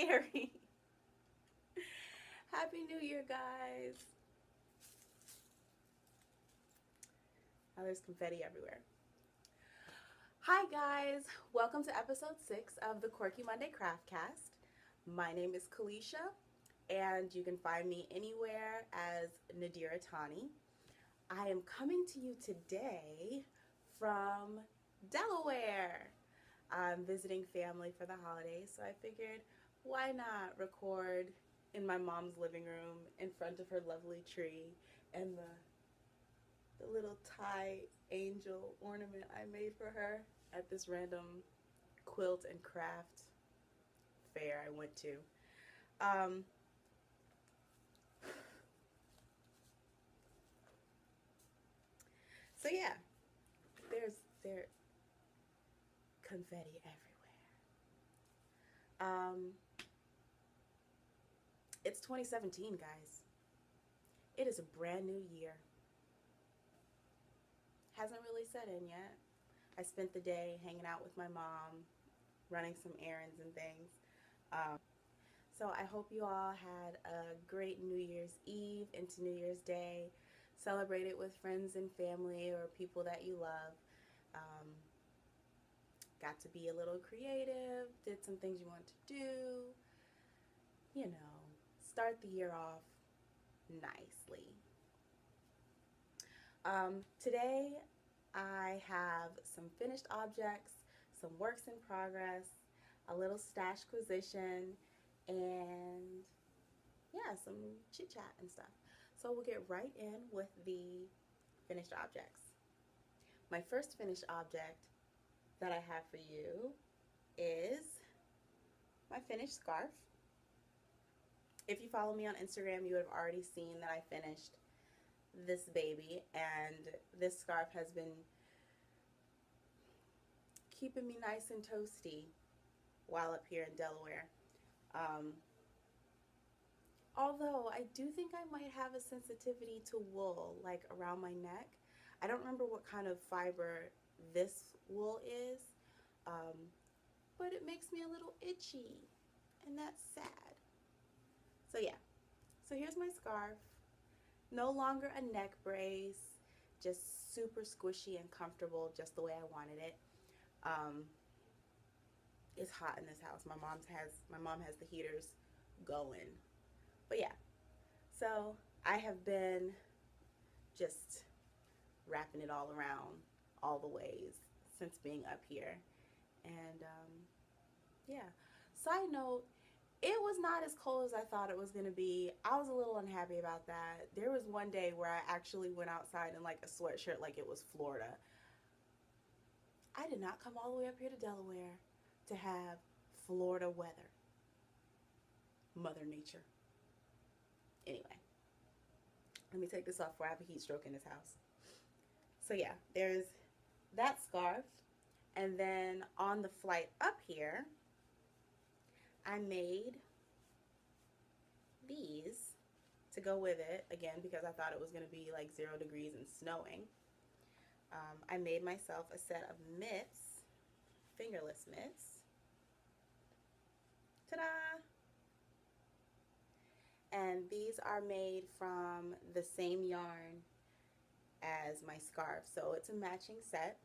BrownBerry. Happy New Year, guys. Oh, there's confetti everywhere. Hi, guys. Welcome to episode 6 of the Quirky Monday Craftcast. My name is Kalisha, and you can find me anywhere as Nadira Tani. I am coming to you today from Delaware. I'm visiting family for the holidays, so I figured why not record in my mom's living room in front of her lovely tree and the little Thai angel ornament I made for her at this random quilt and craft fair I went to. So yeah, there's confetti everywhere. It's 2017, guys. It is a brand new year. Hasn't really set in yet. I spent the day hanging out with my mom, running some errands and things. So I hope you all had a great New Year's Eve into New Year's Day. Celebrate it with friends and family or people that you love. Got to be a little creative, did some things you want to do. You know, start the year off nicely. Today I have some finished objects, some works in progress, a little stash quisition, and yeah, some chit chat and stuff. So we'll get right in with the finished objects. My first finished object that I have for you is my finished scarf. If you follow me on Instagram, you would have already seen that I finished this baby, and this scarf has been keeping me nice and toasty while up here in Delaware. Although I do think I might have a sensitivity to wool, like around my neck. I don't remember what kind of fiber this wool is, but it makes me a little itchy, and that's sad. So yeah, so here's my scarf. No longer a neck brace, just super squishy and comfortable, just the way I wanted it. It's hot in this house. My mom has the heaters going. But yeah, so I have been just wrapping it all around all the ways since being up here. And yeah, side note, it was not as cold as I thought it was going to be. I was a little unhappy about that. There was one day where I actually went outside in like a sweatshirt like it was Florida. I did not come all the way up here to Delaware to have Florida weather. Mother Nature. Anyway, let me take this off before I have a heat stroke in this house. So yeah, there's that scarf. And then on the flight up here, I made these to go with it, again, because I thought it was going to be like 0 degrees and snowing. I made myself a set of mitts, fingerless mitts. Ta-da! And these are made from the same yarn as my scarf, so it's a matching set.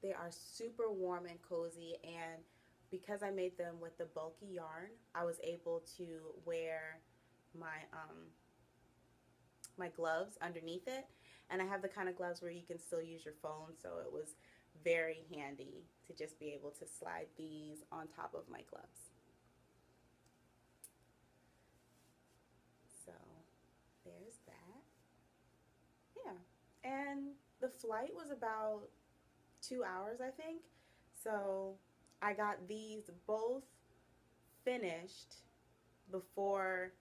They are super warm and cozy, and because I made them with the bulky yarn, I was able to wear my my gloves underneath it, and I have the kind of gloves where you can still use your phone, so it was very handy to just be able to slide these on top of my gloves. So there's that. Yeah, and the flight was about 2 hours, I think, so I got these both finished before,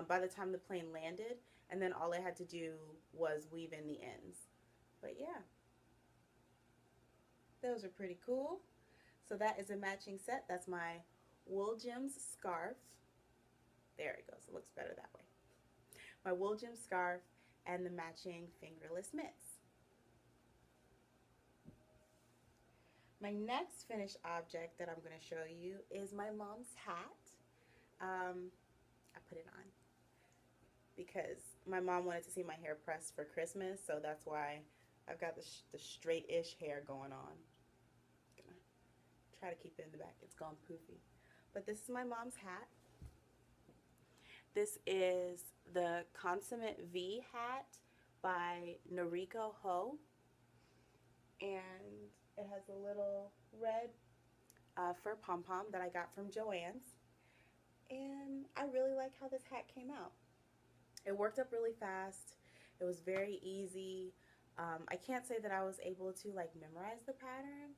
by the time the plane landed, and then all I had to do was weave in the ends. But yeah, those are pretty cool. So that is a matching set. That's my Wool Gems scarf. There it goes. It looks better that way. My Wool Gem scarf and the matching fingerless mitts. My next finished object that I'm going to show you is my mom's hat. I put it on because my mom wanted to see my hair pressed for Christmas, so that's why I've got the straight-ish hair going on. I'm gonna try to keep it in the back. It's gone poofy. But this is my mom's hat. This is the Consummate V hat by Noriko Ho. And it has a little red fur pom-pom that I got from Joann's. And I really like how this hat came out. It worked up really fast. It was very easy. I can't say that I was able to like memorize the pattern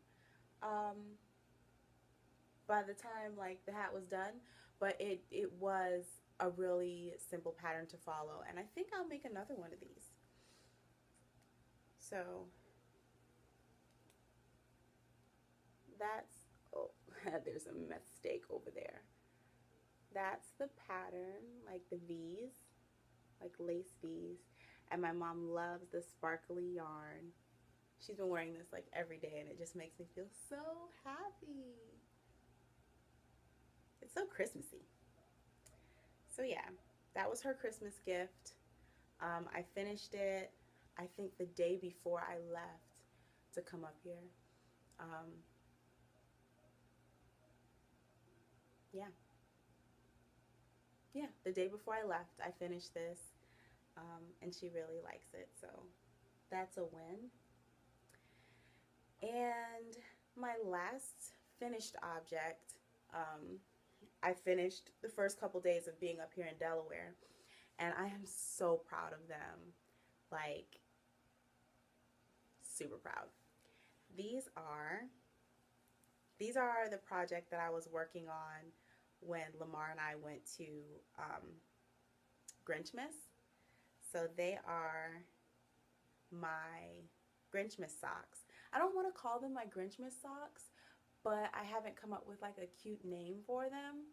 by the time like the hat was done, but it was a really simple pattern to follow, and I think I'll make another one of these. So that's, oh, there's a mistake over there. That's the pattern, like the V's, like lace V's. And my mom loves the sparkly yarn. She's been wearing this like every day, and it just makes me feel so happy. It's so Christmassy. So yeah, that was her Christmas gift. I finished it, I think the day before I left to come up here. Yeah, the day before I left, I finished this, and she really likes it, so that's a win. And my last finished object, I finished the first couple days of being up here in Delaware, and I am so proud of them, like super proud. These are the project that I was working on when Lamar and I went to Grinchmas. So they are my Grinchmas socks. I don't want to call them my Grinchmas socks, but I haven't come up with like a cute name for them.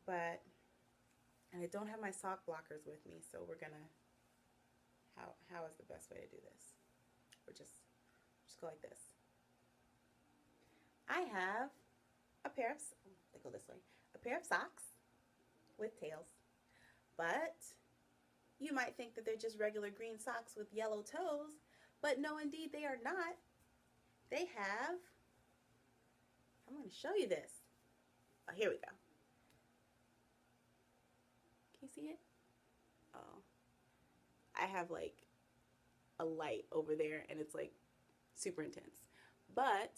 And I don't have my sock blockers with me, so we're gonna, how is the best way to do this? We're just go like this. I have a pair of, they go this way, a pair of socks with tails, but you might think that they're just regular green socks with yellow toes, but no, indeed they are not. They have, I'm going to show you this. Oh, here we go. Can you see it? Oh, I have like a light over there, and it's like super intense, but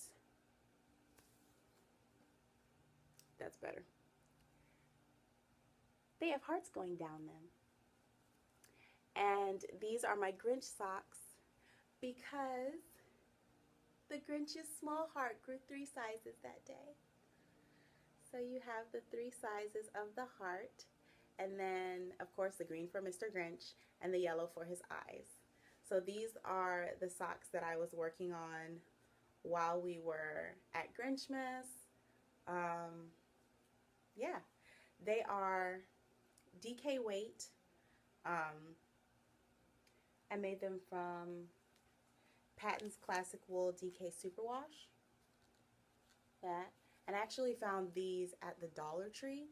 that's better. They have hearts going down them. And these are my Grinch socks because the Grinch's small heart grew 3 sizes that day. So you have the 3 sizes of the heart, and then of course the green for Mr. Grinch and the yellow for his eyes. So these are the socks that I was working on while we were at Grinchmas. Yeah, they are DK weight. I made them from Patton's Classic Wool DK Superwash. That. And I actually found these at the Dollar Tree.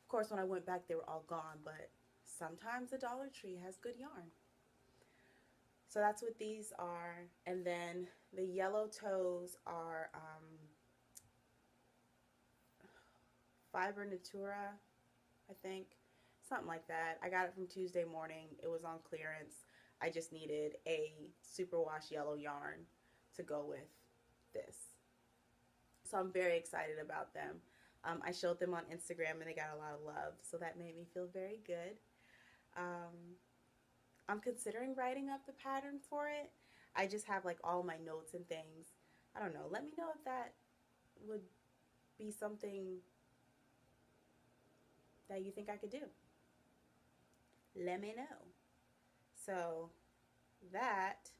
Of course, when I went back, they were all gone, but sometimes the Dollar Tree has good yarn. So that's what these are. And then the yellow toes are Fiber Natura, I think. Something like that. I got it from Tuesday morning. It was on clearance. I just needed a superwash yellow yarn to go with this. So I'm very excited about them. I showed them on Instagram and they got a lot of love, so that made me feel very good. I'm considering writing up the pattern for it. I just have like all my notes and things. I don't know. Let me know if that would be something that you think I could do. Let me know. So that's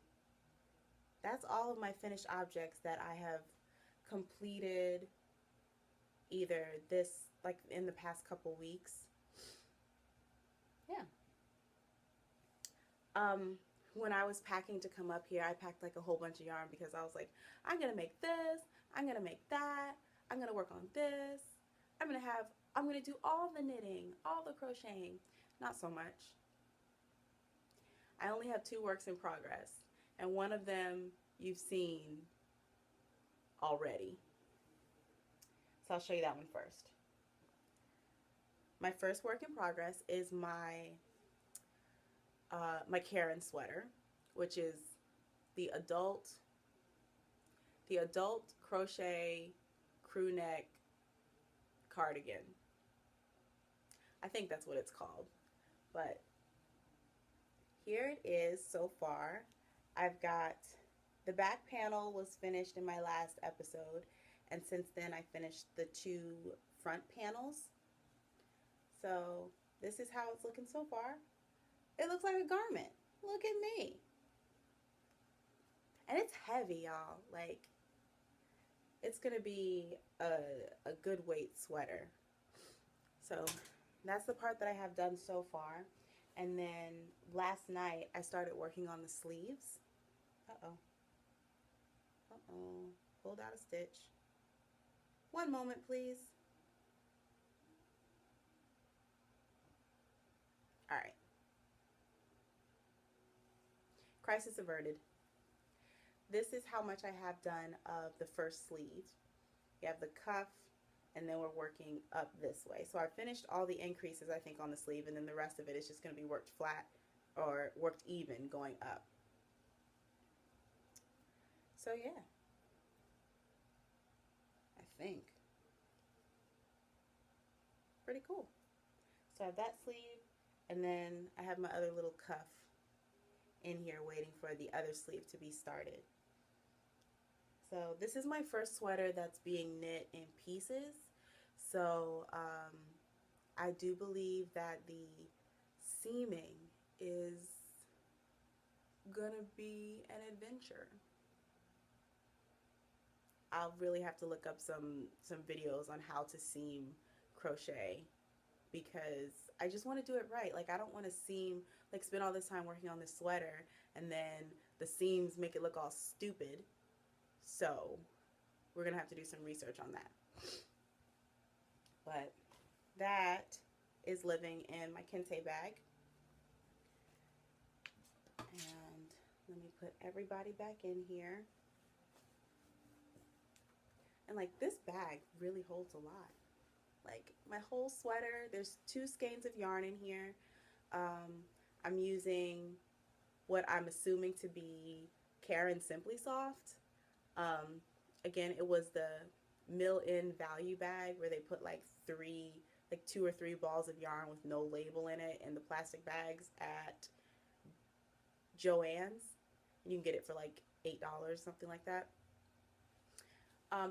all of my finished objects that I have completed either this, like in the past couple weeks. Yeah. when I was packing to come up here, I packed like a whole bunch of yarn because I was like, I'm going to make this, I'm going to make that, I'm going to work on this, I'm going to do all the knitting, all the crocheting. Not so much. I only have 2 works in progress, and one of them you've seen already. So I'll show you that one first. My first work in progress is my Karen sweater, which is the adult crochet crew neck cardigan. I think that's what it's called. But here it is so far. I've got the back panel was finished in my last episode, and since then I finished the 2 front panels. So this is how it's looking so far. It looks like a garment. Look at me. And it's heavy, y'all. Like, it's gonna be a good weight sweater. So that's the part that I have done so far. And then last night I started working on the sleeves. Pulled out a stitch. One moment, please. All right. Crisis averted. This is how much I have done of the first sleeve. You have the cuff, and then we're working up this way. So I finished all the increases, I think, on the sleeve, and then the rest of it is just going to be worked flat or worked even going up. So yeah, I think. Pretty cool. So I have that sleeve, and then I have my other little cuff in here waiting for the other sleeve to be started. So this is my first sweater that's being knit in pieces. So I do believe that the seaming is gonna be an adventure. I'll really have to look up some videos on how to seam crochet, because I just want to do it right. Like, I don't want to seam, like, spend all this time working on this sweater and then the seams make it look all stupid. So we're gonna have to do some research on that. But that is living in my Kente bag. And let me put everybody back in here. And like, this bag really holds a lot. Like, my whole sweater, there's 2 skeins of yarn in here. I'm using what I'm assuming to be Karen Simply Soft. Again, it was the mill-in value bag where they put like 2 or 3 balls of yarn with no label in it in the plastic bags at Joann's. You can get it for like $8, something like that.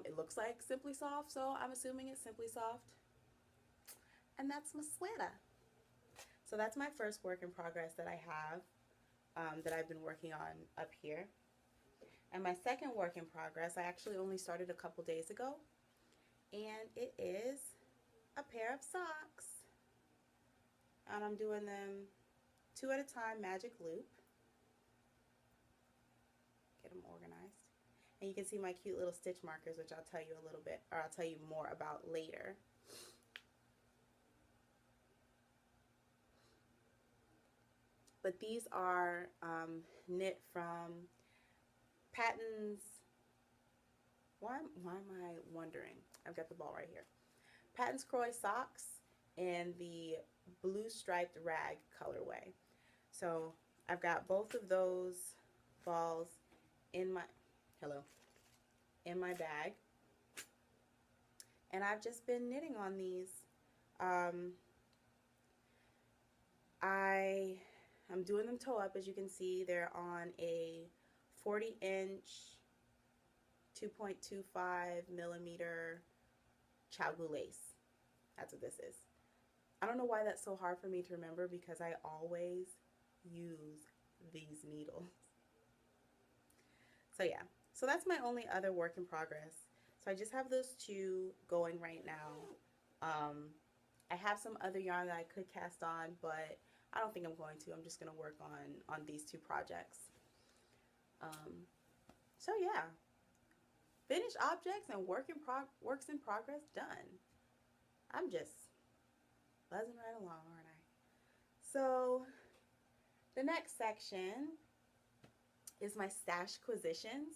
It looks like Simply Soft, so I'm assuming it's Simply Soft. And that's my sweater. So that's my first work in progress that I have, that I've been working on up here. And my second work in progress, I actually only started a couple days ago, and it is a pair of socks. And I'm doing them 2 at a time, magic loop. Get them organized. And you can see my cute little stitch markers, which I'll tell you a little bit, or I'll tell you more about later. But these are knit from Patton's, why am I wondering? I've got the ball right here. Patton's Croy socks in the blue striped rag colorway. So I've got both of those balls in my, in my bag. And I've just been knitting on these. I'm doing them toe up. As you can see, they're on a 40-inch, 2.25 millimeter Chaogu lace. That's what this is. I don't know why that's so hard for me to remember, because I always use these needles. So yeah, so that's my only other work in progress. So I just have those 2 going right now. I have some other yarn that I could cast on, but I don't think I'm going to. I'm just going to work on these 2 projects. So yeah, finished objects and works in progress done. I'm just buzzing right along, aren't I? So the next section is my stash acquisitions.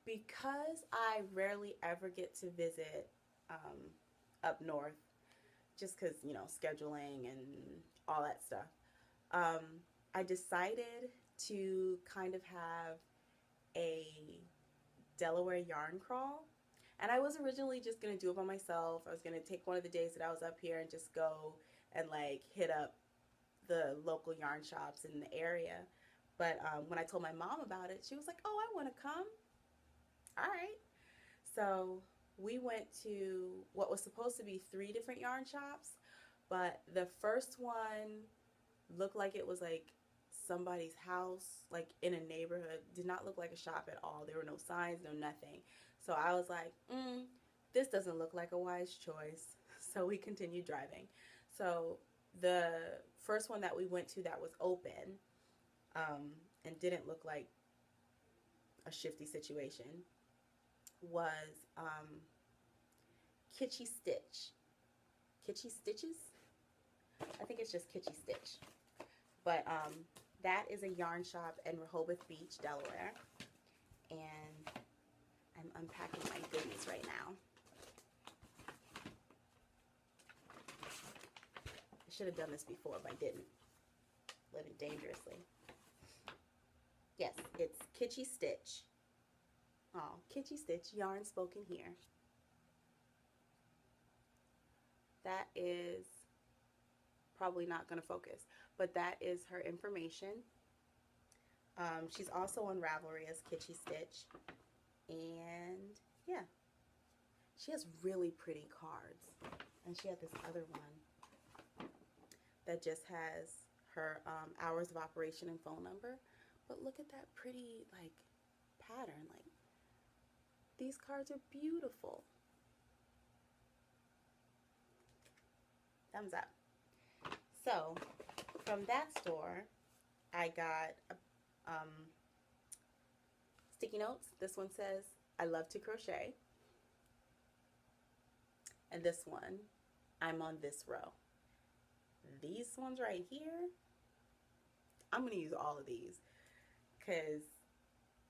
Because I rarely ever get to visit up north, just because, scheduling and all that stuff, I decided to kind of have a Delaware yarn crawl. And I was originally just going to do it by myself. I was going to take one of the days that I was up here and just go and like hit up the local yarn shops in the area. But when I told my mom about it, she was like, oh, I want to come. All right. So we went to what was supposed to be 3 different yarn shops, but the first one looked like it was like somebody's house, like in a neighborhood. Did not look like a shop at all. There were no signs, no nothing. So I was like, this doesn't look like a wise choice. So we continued driving. So the first one that we went to that was open and didn't look like a shifty situation was Kitschy Stitch. Kitschy Stitches? I think it's just Kitschy Stitch. But that is a yarn shop in Rehoboth Beach, Delaware. And I'm unpacking my goodies right now. I should have done this before, but I didn't. Living dangerously. Yes, it's Kitschy Stitch. Oh, Kitschy Stitch, yarn spoken here. That is probably not going to focus, but that is her information. She's also on Ravelry as Kitschy Stitch. And yeah, she has really pretty cards. And she had this other one that just has her hours of operation and phone number. But look at that pretty like pattern. Like, these cards are beautiful. Thumbs up. So from that store, I got sticky notes. This one says, I love to crochet. And this one, I'm on this row. These ones right here, I'm going to use all of these because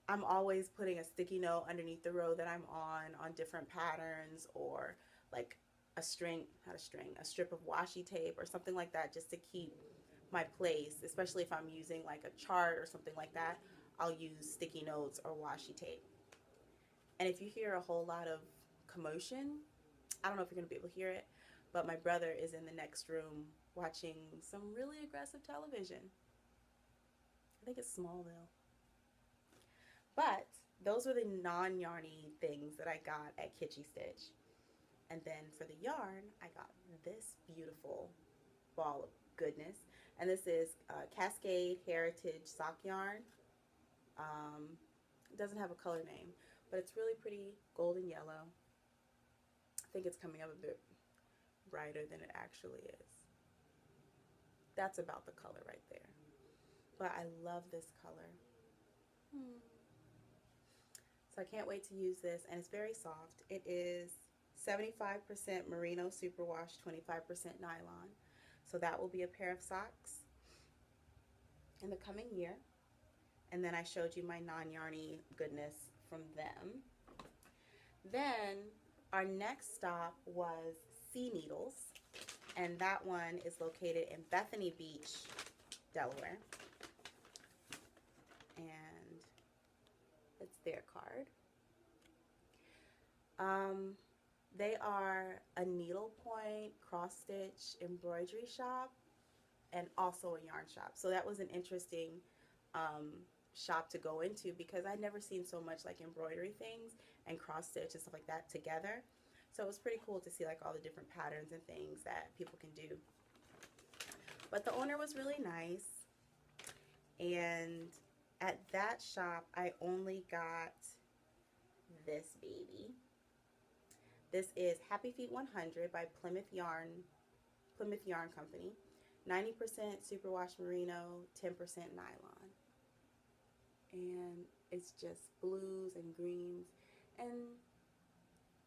I'm always putting a sticky note underneath the row that I'm on different patterns, or like a strip of washi tape or something like that, just to keep my place, especially if I'm using like a chart or something like that. I'll use sticky notes or washi tape. And if you hear a whole lot of commotion, I don't know if you're going to be able to hear it, but my brother is in the next room watching some really aggressive television. I think it's Smallville. But those were the non-yarny things that I got at Kitschy Stitch. And then for the yarn, I got this beautiful ball of goodness. And this is Cascade Heritage Sock Yarn. It doesn't have a color name, but it's really pretty golden yellow. I think it's coming up a bit brighter than it actually is. That's about the color right there. But I love this color. So I can't wait to use this, and it's very soft. It is 75% merino superwash, 25% nylon. So that will be a pair of socks in the coming year. And then I showed you my non-yarny goodness from them. Then our next stop was Sea Needles, and that one is located in Bethany Beach, Delaware. And it's their card. They are a needlepoint, cross-stitch embroidery shop, and also a yarn shop. So that was an interesting shop to go into, because I'd never seen so much like embroidery things and cross-stitch and stuff like that together. So it was pretty cool to see like all the different patterns and things that people can do. But the owner was really nice. And at that shop, I only got this baby. This is Happy Feet 100 by Plymouth Yarn Plymouth Yarn Company. 90% superwash merino, 10% nylon. And it's just blues and greens and,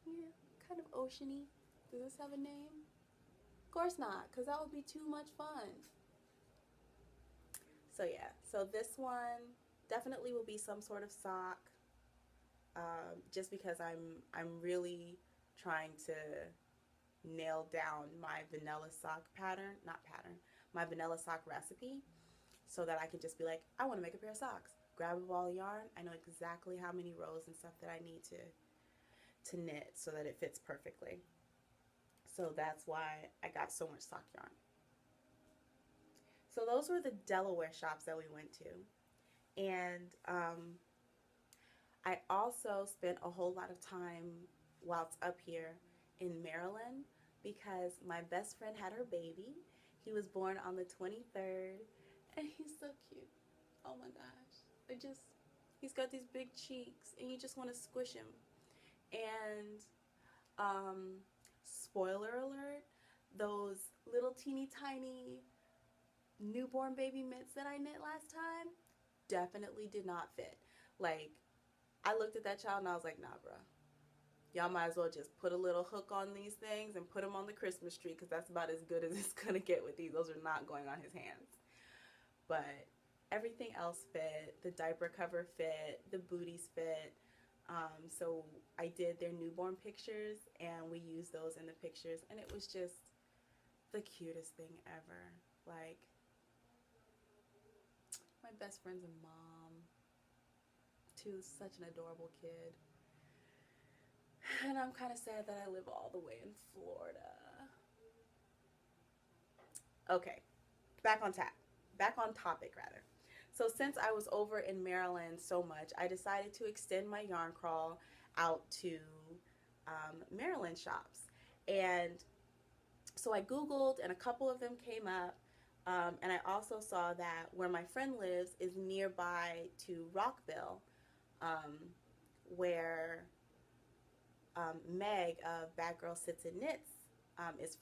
yeah, kind of oceany. Does this have a name? Of course not, because that would be too much fun. So yeah, so this one definitely will be some sort of sock, just because I'm really trying to nail down my vanilla sock my vanilla sock recipe, so that I can just be like, I want to make a pair of socks. Grab a ball of yarn. I know exactly how many rows and stuff that I need to knit so that it fits perfectly. So that's why I got so much sock yarn. So those were the Delaware shops that we went to. And I also spent a whole lot of time whilst up here in Maryland because my best friend had her baby. He was born on the 23rd, and he's so cute. Oh my gosh. He's got these big cheeks, and you just want to squish him. And, spoiler alert, those little teeny tiny newborn baby mitts that I knit last time definitely did not fit. Like, I looked at that child and I was like, nah, bruh. Y'all might as well just put a little hook on these things and put them on the Christmas tree, because that's about as good as it's going to get with these. Those are not going on his hands. But everything else fit. The diaper cover fit. The booties fit. So I did their newborn pictures, and we used those in the pictures, and it was just the cutest thing ever. Like, my best friend's a mom to such an adorable kid. And I'm kind of sad that I live all the way in Florida. Okay, back on topic rather. So since I was over in Maryland so much, I decided to extend my yarn crawl out to Maryland shops. And so I Googled, and a couple of them came up. And I also saw that where my friend lives is nearby to Rockville, where Meg of Bad Girl Sits and Knits is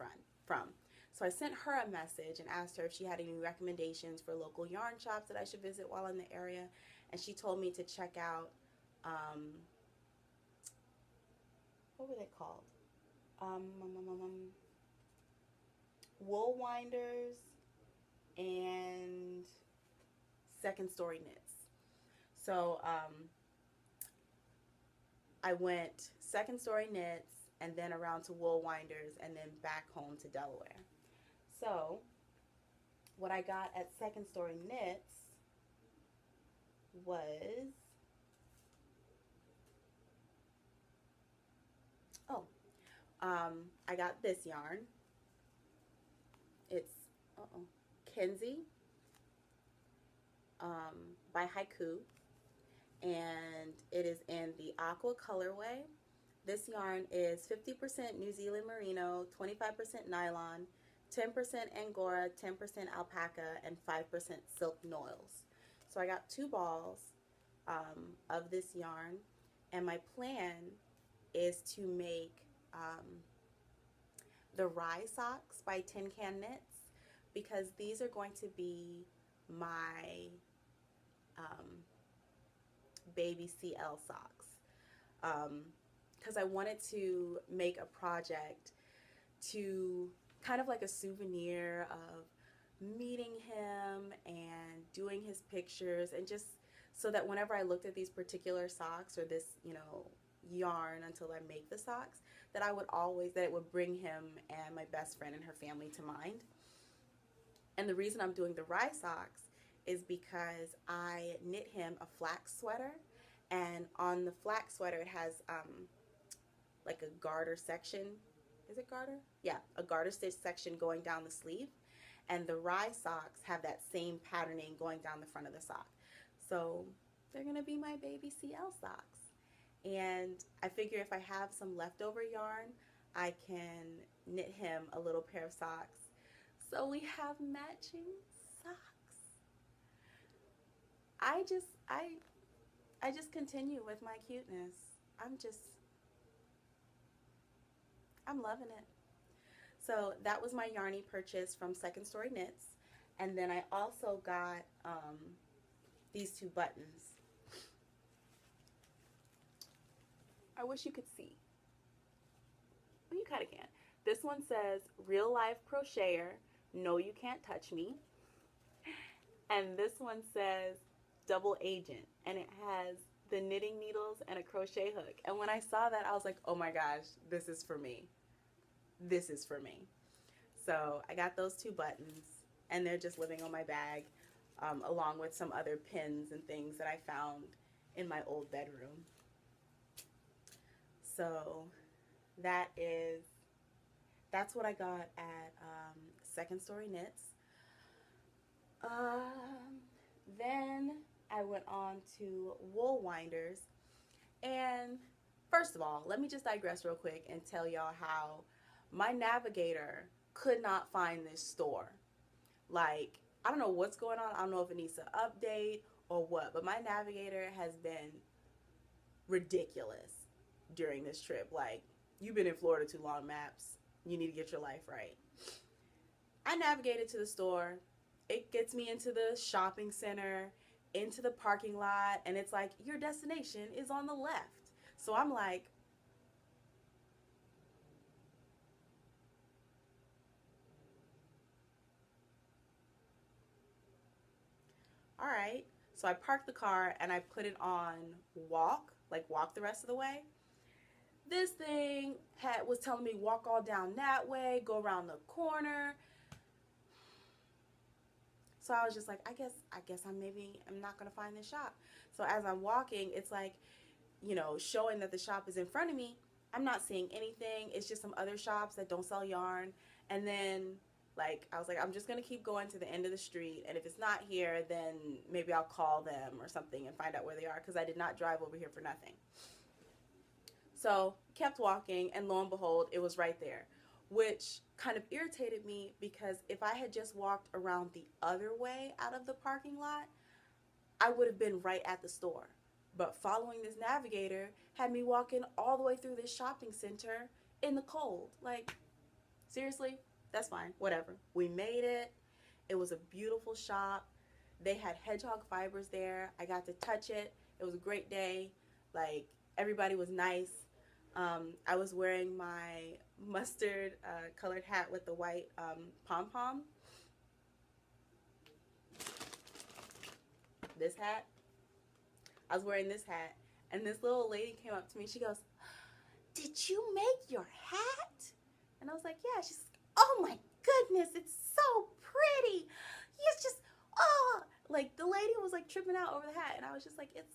from. So I sent her a message and asked her if she had any recommendations for local yarn shops that I should visit while in the area. And she told me to check out, what were they called? Wool Winders and Second Story Knits. So I went Second Story Knits and then around to Wool Winders and then back home to Delaware. So what I got at Second Story Knits was, I got this yarn. It's Kenzie by Haiku, and it is in the aqua colorway. This yarn is 50% New Zealand merino, 25% nylon, 10% angora, 10% alpaca, and 5% silk noils. So I got 2 balls of this yarn, and my plan is to make the Rye socks by Tin Can Knits, because these are going to be my baby CL socks. Because I wanted to make a project to kind of like a souvenir of meeting him and doing his pictures, and just so that whenever I looked at these particular socks or this, yarn until I make the socks, that it would bring him and my best friend and her family to mind. And the reason I'm doing the Rye socks is because I knit him a flax sweater, and on the flax sweater it has like a garter section. Is it garter? Yeah, a garter stitch section going down the sleeve, and the Rye socks have that same patterning going down the front of the sock. So they're gonna be my baby CL socks. And I figure if I have some leftover yarn, I can knit him a little pair of socks. So we have matching socks. I just continue with my cuteness. I'm loving it. So that was my yarny purchase from Second Story Knits. And then I also got these two buttons. I wish you could see. Well, you kind of can. This one says, real life crocheter, no you can't touch me. And this one says, double agent. And it has the knitting needles and a crochet hook. And when I saw that, I was like, oh my gosh, this is for me. This is for me. So I got those two buttons, and they're just living on my bag, along with some other pins and things that I found in my old bedroom. So that's what I got at Second Story Knits. Then I went on to Wool Winders. And first of all, let me just digress real quick and tell y'all how my navigator could not find this store. Like, I don't know what's going on. I don't know if it needs to update or what, but my navigator has been ridiculous during this trip. Like, you've been in Florida too long, Maps. You need to get your life right. I navigated to the store. It gets me into the shopping center, into the parking lot, and it's like, your destination is on the left. So I'm like, all right. So I parked the car and I put it on walk the rest of the way. This thing was telling me walk all down that way, go around the corner. So I was just like, I guess I'm not gonna find this shop. So as I'm walking, it's like, you know, showing that the shop is in front of me. I'm not seeing anything. It's just some other shops that don't sell yarn. And then, like, I was like, I'm just gonna keep going to the end of the street, and if it's not here, then maybe I'll call them or something and find out where they are, because I did not drive over here for nothing. So kept walking, and lo and behold, it was right there, which kind of irritated me, because if I had just walked around the other way out of the parking lot, I would have been right at the store. But following this navigator had me walking all the way through this shopping center in the cold. Like, seriously? That's fine. Whatever. We made it. It was a beautiful shop. They had hedgehog fibers there. I got to touch it. It was a great day. Like, everybody was nice. I was wearing my mustard colored hat with the white pom-pom. This hat. I was wearing this hat, and this little lady came up to me. She goes, "Did you make your hat?" And I was like, "Yeah." She's like, "Oh my goodness, it's so pretty. It's just, oh." Like, the lady was like tripping out over the hat, and I was just like, just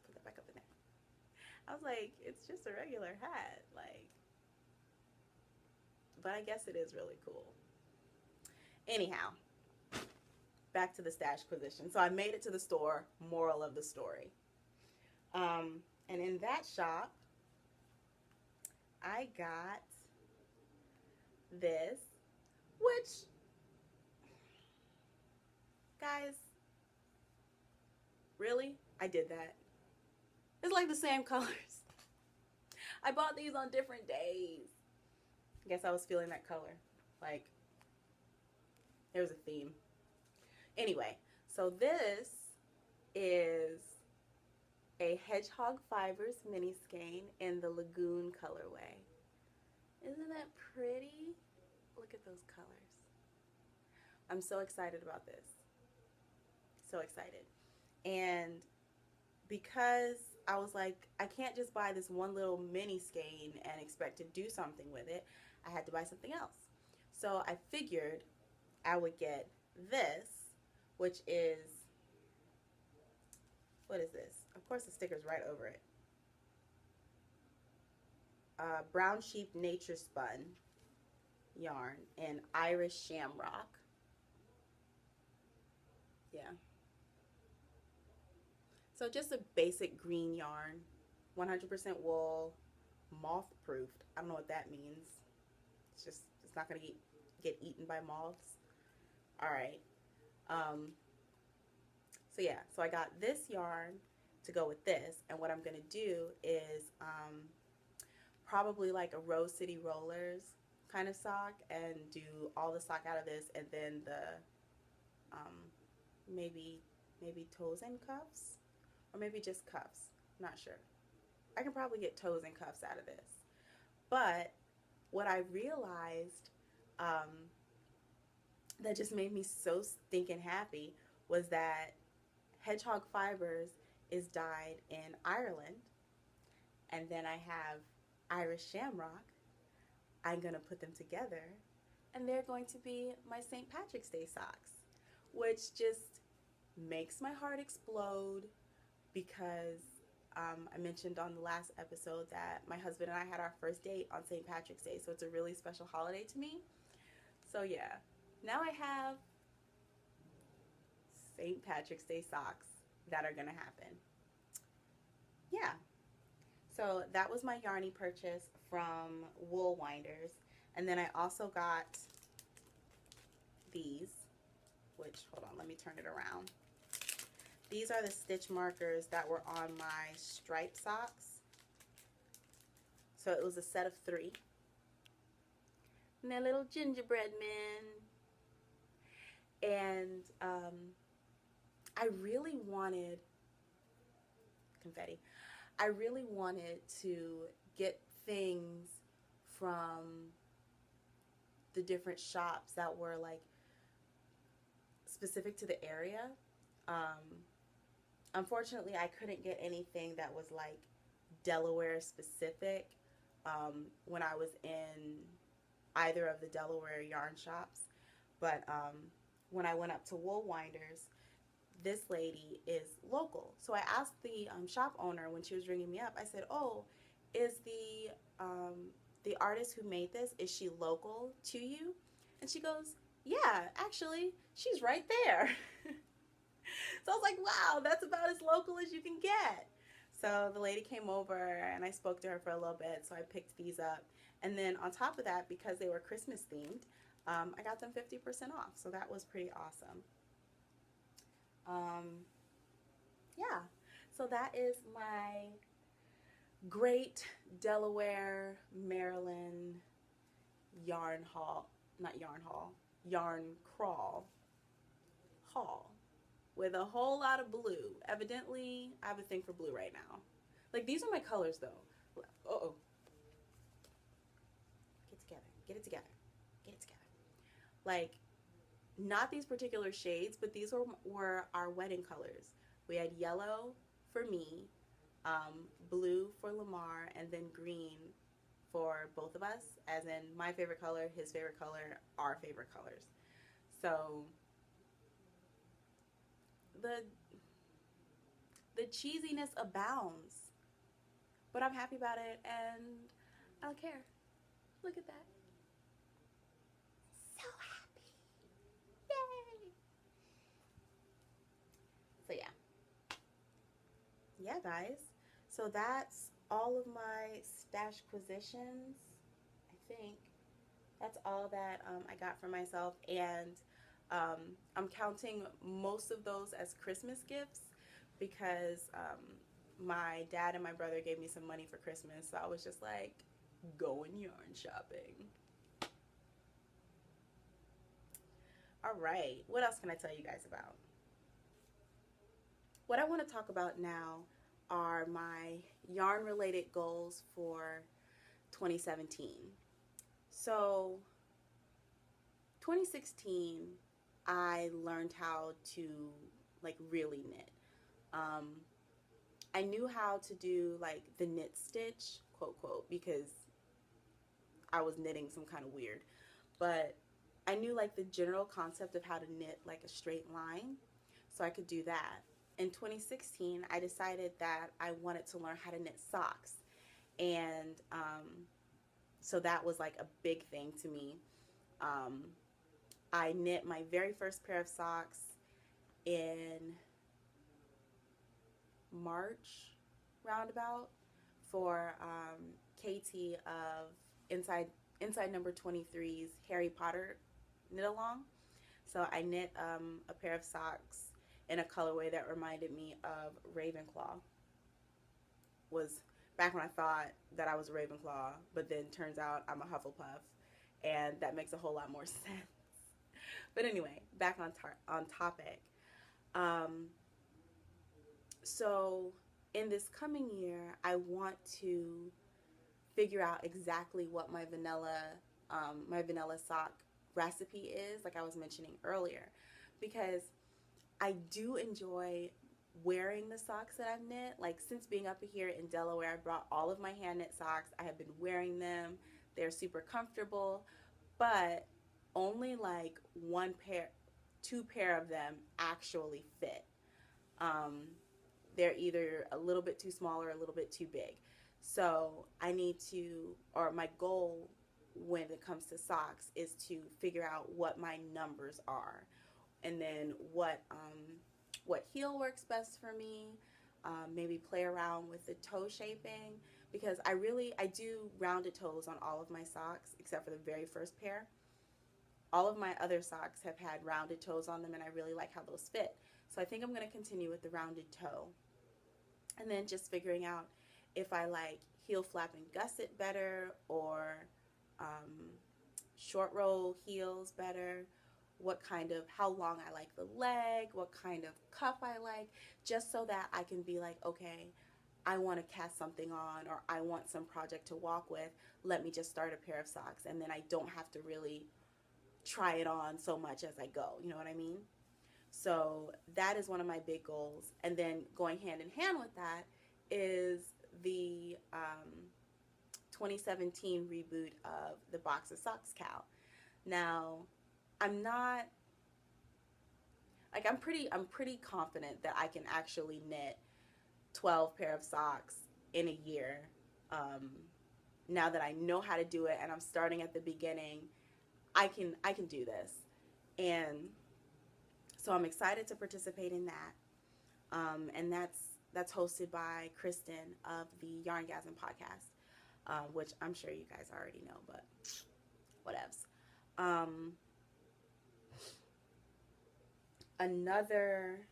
put that back up in there. I was like, it's just a regular hat, like, but I guess it is really cool. Anyhow, back to the stash position. So I made it to the store, moral of the story. And in that shop, I got this, which, guys, really? I did that. It's like the same colors. I bought these on different days. I guess I was feeling that color. Like, there was a theme. Anyway, so this is a Hedgehog Fibers mini skein in the Lagoon colorway. Isn't that pretty? Look at those colors. I'm so excited about this. So excited. And because I was like, I can't just buy this one little mini skein and expect to do something with it, I had to buy something else. So I figured I would get this, which is, what is this? Of course the sticker's right over it. Brown Sheep Nature Spun yarn in Irish Shamrock. Yeah. So just a basic green yarn, 100% wool, moth proofed. I don't know what that means. It's not gonna get eaten by moths. All right. So yeah, so I got this yarn to go with this, and what I'm gonna do is probably like a Rose City Rollers kind of sock and do all the sock out of this, and then the maybe toes and cuffs, or maybe just cuffs. Not sure. I can probably get toes and cuffs out of this. But what I realized that just made me so stinking happy was that Hedgehog Fibers is dyed in Ireland, and then I have Irish Shamrock. I'm going to put them together, and they're going to be my St. Patrick's Day socks, which just makes my heart explode because I mentioned on the last episode that my husband and I had our first date on St. Patrick's Day, so it's a really special holiday to me. So yeah, now I have St. Patrick's Day socks that are going to happen. Yeah. So that was my Yarny purchase from Wool Winders. And then I also got these, which, hold on, let me turn it around. These are the stitch markers that were on my striped socks. So it was a set of 3. And they're little gingerbread men. And I really wanted confetti. I really wanted to get things from the different shops that were like specific to the area. Unfortunately, I couldn't get anything that was like Delaware specific when I was in either of the Delaware yarn shops. But when I went up to Wool Winders, this lady is local. So I asked the shop owner when she was ringing me up, I said, oh, is the artist who made this, is she local to you? And she goes, yeah, actually, she's right there. So I was like, wow, that's about as local as you can get. So the lady came over and I spoke to her for a little bit, so I picked these up. And then on top of that, because they were Christmas themed, I got them 50% off. So that was pretty awesome. Yeah, so that is my great Delaware, Maryland yarn crawl haul with a whole lot of blue. Evidently, I have a thing for blue right now. Like, these are my colors, though. Uh-oh. Get together. Get it together. Get it together. Like, not these particular shades, but these were our wedding colors. We had yellow for me, blue for Lamar, and then green for both of us, as in my favorite color, his favorite color, our favorite colors. So the cheesiness abounds, but I'm happy about it, and I don't care. Look at that. So happy. Yay! So yeah, guys. So that's all of my stashquisitions. I think that's all that I got for myself, and I'm counting most of those as Christmas gifts because my dad and my brother gave me some money for Christmas, so I was just like, going yarn shopping. All right, what else can I tell you guys about? What I want to talk about now are my yarn related goals for 2017. So 2016, I learned how to like really knit. I knew how to do like the knit stitch, quote, quote, because I was knitting some kind of weird, but I knew like the general concept of how to knit like a straight line, so I could do that. In 2016, I decided that I wanted to learn how to knit socks, and so that was like a big thing to me. I knit my very first pair of socks in March, roundabout, for KT of Inside Number 23's Harry Potter knit along. So I knit a pair of socks in a colorway that reminded me of Ravenclaw. Was back when I thought that I was a Ravenclaw, but then turns out I'm a Hufflepuff, and that makes a whole lot more sense. But anyway, back on topic. Um, so in this coming year, I want to figure out exactly what my vanilla sock recipe is, like I was mentioning earlier, because I do enjoy wearing the socks that I've knit. Like, since being up here in Delaware, I brought all of my hand knit socks. I have been wearing them. They're super comfortable, but only like two pair of them actually fit. They're either a little bit too small or a little bit too big. So I need to, or my goal when it comes to socks is to figure out what my numbers are, and then what heel works best for me. Maybe play around with the toe shaping, because I do rounded toes on all of my socks except for the very first pair. All of my other socks have had rounded toes on them, and I really like how those fit. So I think I'm going to continue with the rounded toe. And then just figuring out if I like heel flap and gusset better, or short roll heels better, how long I like the leg, what kind of cuff I like, just so that I can be like, okay, I want to cast something on, or I want some project to walk with. Let me just start a pair of socks, and then I don't have to really try it on so much as I go. You know what I mean? So that is one of my big goals. And then going hand in hand with that is the 2017 reboot of the Box of Socks Cow. Now, I'm pretty confident that I can actually knit 12 pair of socks in a year. Now that I know how to do it and I'm starting at the beginning, I can do this. And so I'm excited to participate in that. And that's hosted by Kristen of the YarnGasm Podcast, which I'm sure you guys already know, but whatevs. Another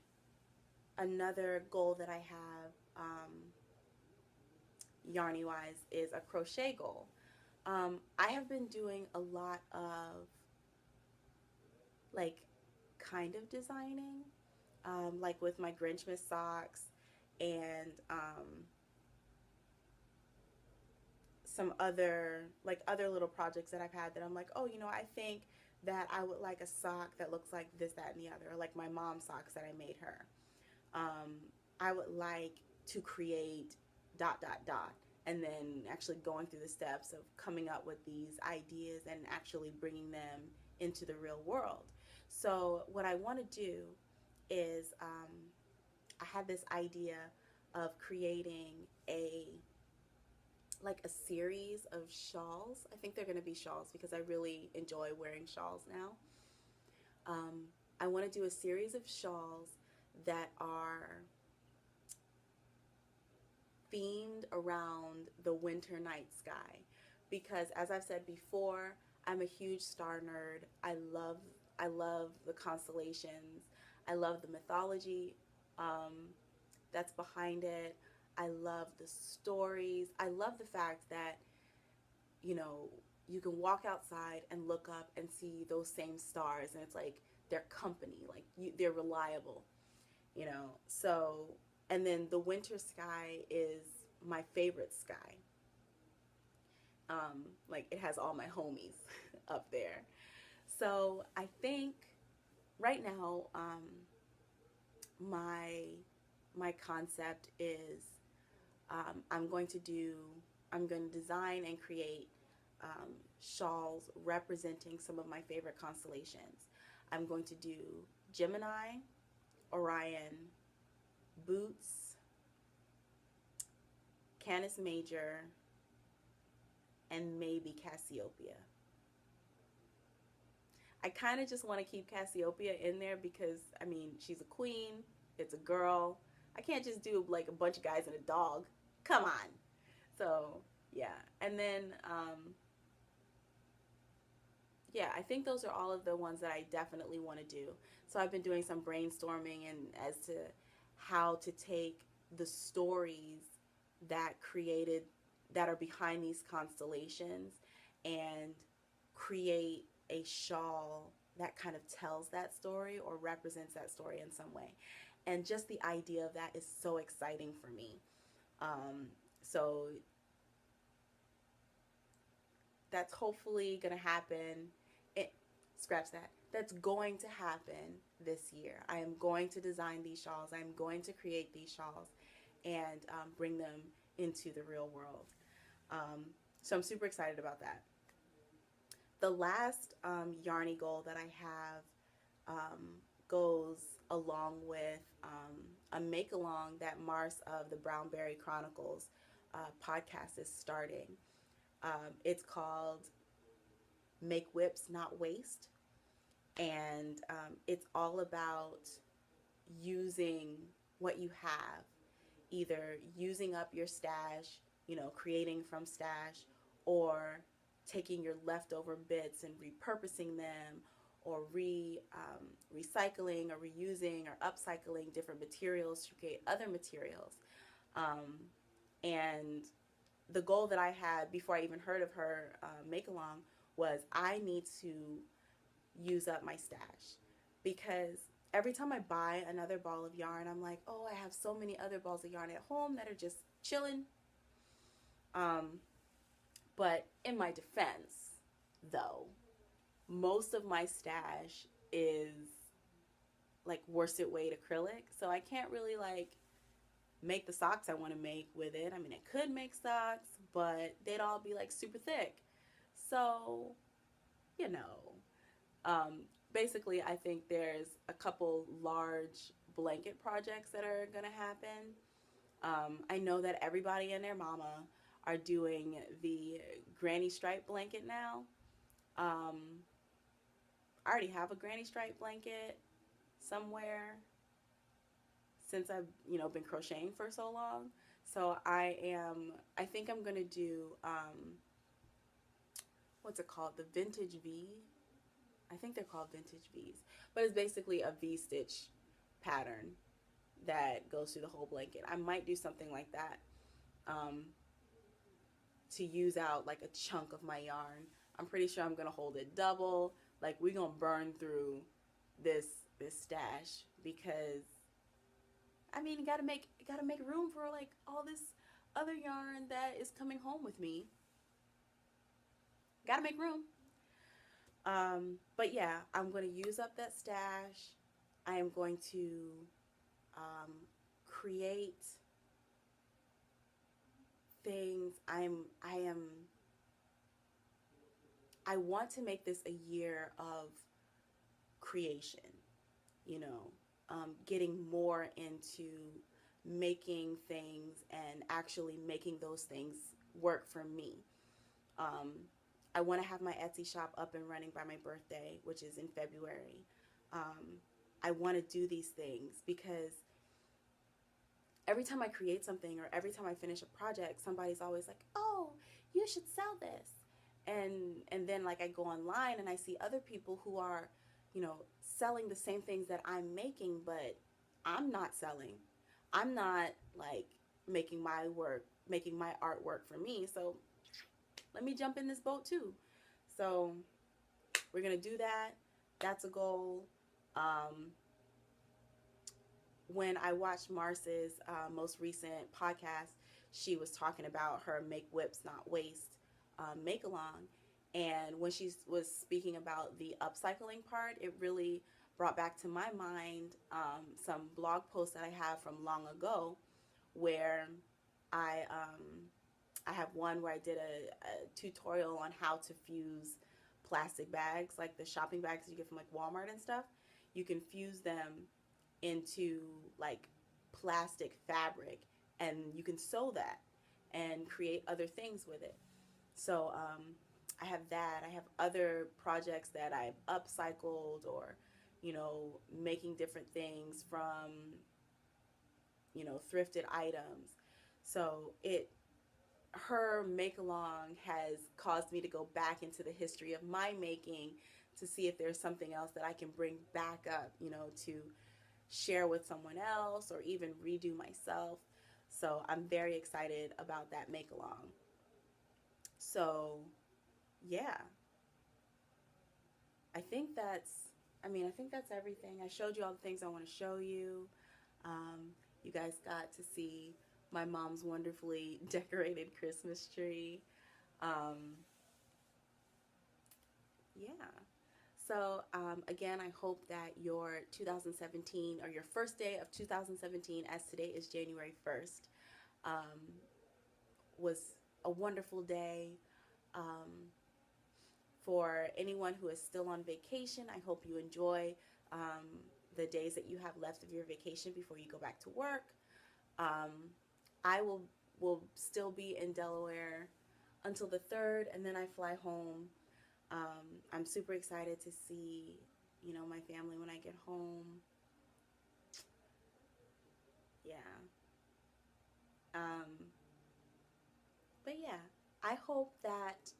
goal that I have, yarny wise, is a crochet goal. I have been doing a lot of like kind of designing, like with my Grinchmas socks, and some other little projects that I've had that I'm like, oh, I think that I would like a sock that looks like this, that, and the other, or like my mom's socks that I made her. I would like to create ... and then actually going through the steps of coming up with these ideas and actually bringing them into the real world. So what I want to do is, I had this idea of creating a series of shawls. I think they're going to be shawls because I really enjoy wearing shawls now. I want to do a series of shawls that are themed around the winter night sky, because as I've said before, I'm a huge star nerd. I love the constellations. I love the mythology that's behind it. I love the stories. I love the fact that, you can walk outside and look up and see those same stars, and it's like they're company, like they're reliable, So, and then the winter sky is my favorite sky. It has all my homies up there. So I think right now, my concept is, I'm going to design and create shawls representing some of my favorite constellations. I'm going to do Gemini, Orion, Boots, Canis Major, and maybe Cassiopeia. I kind of just want to keep Cassiopeia in there because, she's a queen, it's a girl. I can't just do like a bunch of guys and a dog. Come on. So, yeah. And then, I think those are all of the ones that I definitely want to do. So I've been doing some brainstorming and as to how to take the stories that are behind these constellations and create a shawl that kind of tells that story or represents that story in some way. And just the idea of that is so exciting for me. So that's hopefully going to happen. Scratch that. That's going to happen this year. I am going to design these shawls. I'm going to create these shawls and bring them into the real world. So I'm super excited about that. The last Yarny goal that I have goes along with a make-along that Mars of the BrownBerry Chronicles podcast is starting. It's called Make Whips, Not Waste. And it's all about using what you have, either using up your stash, creating from stash, or taking your leftover bits and repurposing them, or recycling or reusing or upcycling different materials to create other materials. And the goal that I had before I even heard of her make-along was I need to use up my stash, because every time I buy another ball of yarn, I'm like, oh, I have so many other balls of yarn at home that are just chilling. But in my defense, though, most of my stash is like worsted weight acrylic, so I can't really like make the socks I want to make with it. I mean, I could make socks, but they'd all be like super thick. So, basically, I think there's a couple large blanket projects that are going to happen. I know that everybody and their mama are doing the granny stripe blanket now. I already have a granny stripe blanket somewhere since I've, been crocheting for so long. So I think I'm going to do, what's it called? The vintage V. I think they're called vintage V's, but it's basically a V-stitch pattern that goes through the whole blanket. I might do something like that to use out like a chunk of my yarn. I'm pretty sure I'm gonna hold it double. Like, we're gonna burn through this stash, because I mean, you gotta make room for like all this other yarn that is coming home with me. Gotta make room. But yeah, I'm going to use up that stash. I am going to create things. I want to make this a year of creation, getting more into making things and actually making those things work for me. I want to have my Etsy shop up and running by my birthday, which is in February. I want to do these things because every time I create something or every time I finish a project, somebody's always like, oh, you should sell this. And then like I go online and I see other people who are, selling the same things that I'm making, but I'm not selling. I'm not like making my artwork for me. So let me jump in this boat too. So we're going to do that. That's a goal. When I watched Mars's most recent podcast, she was talking about her Make Whips Not Waste make-along. And when she was speaking about the upcycling part, it really brought back to my mind some blog posts that I have from long ago, where I have one where I did a tutorial on how to fuse plastic bags, like the shopping bags you get from like Walmart and stuff. You can fuse them into like plastic fabric, and you can sew that and create other things with it. So I have that. I have other projects that I've upcycled, or making different things from thrifted items. So her make-along has caused me to go back into the history of my making to see if there's something else that I can bring back up, to share with someone else or even redo myself. So I'm very excited about that make along. So yeah, I think that's, I think that's everything. I showed you all the things I want to show you. You guys got to see my mom's wonderfully decorated Christmas tree. Yeah. So, again, I hope that your 2017 or your first day of 2017, as today is January 1st, was a wonderful day. For anyone who is still on vacation, I hope you enjoy the days that you have left of your vacation before you go back to work. I will still be in Delaware until the 3rd, and then I fly home. I'm super excited to see, my family when I get home. Yeah. But yeah, I hope that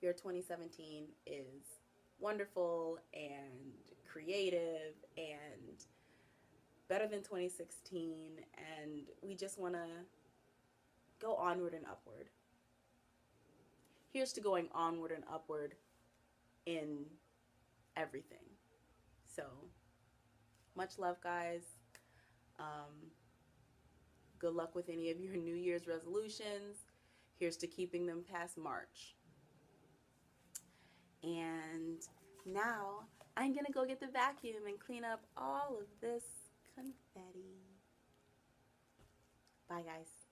your 2017 is wonderful and creative and better than 2016, and we just want to go onward and upward. Here's to going onward and upward in everything. So, much love, guys. Good luck with any of your New Year's resolutions. Here's to keeping them past March. And now I'm going to go get the vacuum and clean up all of this confetti. Bye, guys.